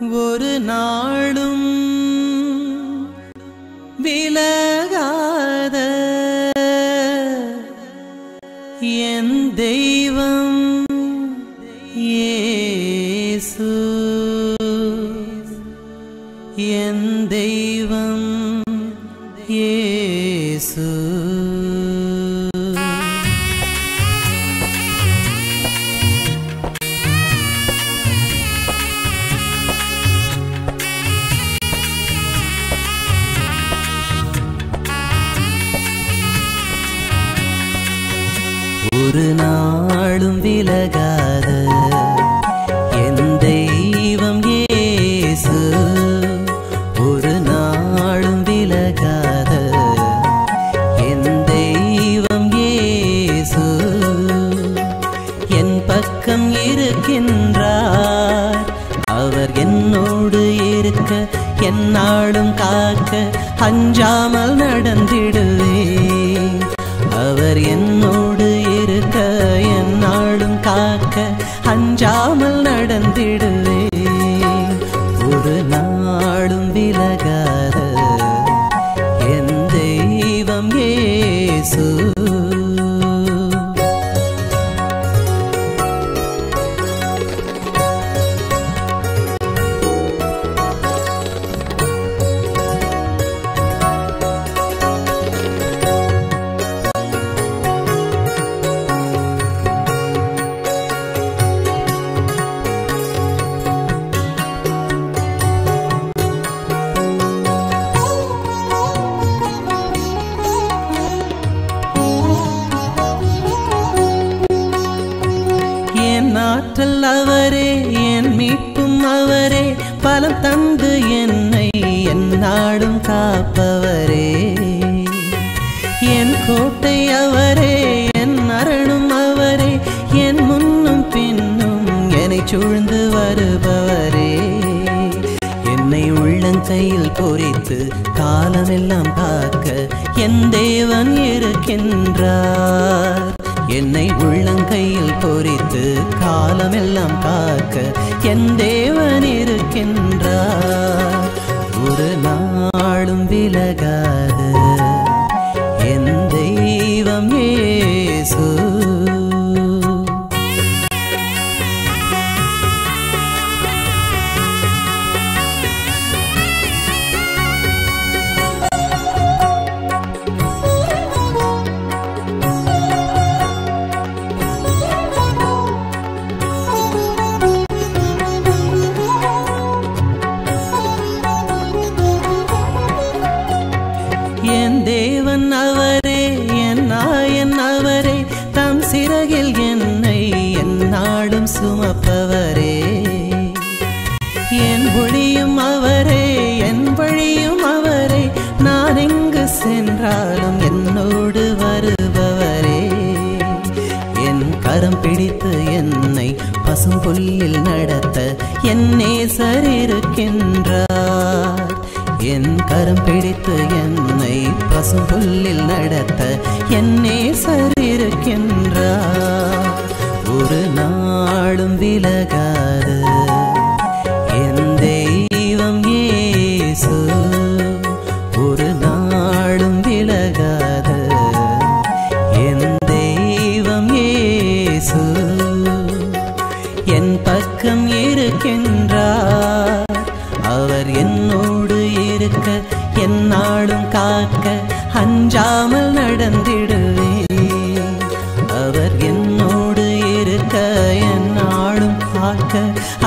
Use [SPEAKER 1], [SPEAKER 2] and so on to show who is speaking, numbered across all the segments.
[SPEAKER 1] ஒரு நாளும் விலகாத என் தெய்வம் இயேசு, என் தெய்வம் இயேசு. ஒரு நாளும் விலகாத என் தெய்வம் இயேசு, ஒரு நாளும் விலகாத என் தெய்வம் இயேசு. என் பக்கம் இருக்கின்றார், அவர் என்னோடு இருக்க எந்நாளும் காக்க அஞ்சாமல் நடந்திடுவேன். அவர் என்னோடு இருக்க எந்நாளும் காக்க அஞ்சாமல் நடந்திடுவேன். ஒரு நாளும் விலகாத என் தெய்வம் இயேசு. ஆற்றல் அவரே, என் மீட்பும் அவரே, பலம் தந்து என்னை எந்நாளும் காப்பவரே. என் கோட்டை அவரே, என் அரணும் அவரே, என் முன்னும் பின்னும் என்னை சூழ்ந்து வருபவரே. என்னை உள்ளங்கையில் பொறித்து காலமெல்லாம் காக்க என் தேவன் இருக்கின்றார். என்னை உள்ளங்கையில் பொறித்து காலமெல்லாம் காக்க என் தேவன் இருக்கின்றார். ஒரு நாளும் விலகாத என் தெய்வம் இயேசு. என் தேவன் அவரே, என் நாயன் அவரே, தம் சிறகில் என்னை எந்நாளும் சுமப்பவரே. என் ஒளியும் அவரே, என் வழியும் அவரே, நான் எங்கு சென்றாலும் என்னோடு வருபவரே. என் கரம் பிடித்து என்னை பசும் புல்லில் நடத்த என் நேசர் இருக்கின்றார். என் கரம் பிடித்து என்னை பசும் புல்லில் நடத்த என் நேசர் இருக்கின்றார். ஒரு நாளும் விலகாத என் தெய்வம் இயேசு, ஒரு நாளும் விலகாத என் தெய்வம் இயேசு. என் பக்கம் இருக்கின்றார், அவர் என்னோடு இருக்க எந்நாளும் காக்க அஞ்சாமல் நடந்திடுவேன். அவர் என்னோடு இருக்க எந்நாளும் காக்க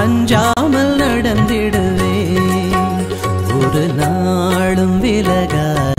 [SPEAKER 1] அஞ்சாமல் நடந்திடுவேன். ஒரு நாளும் விலகாத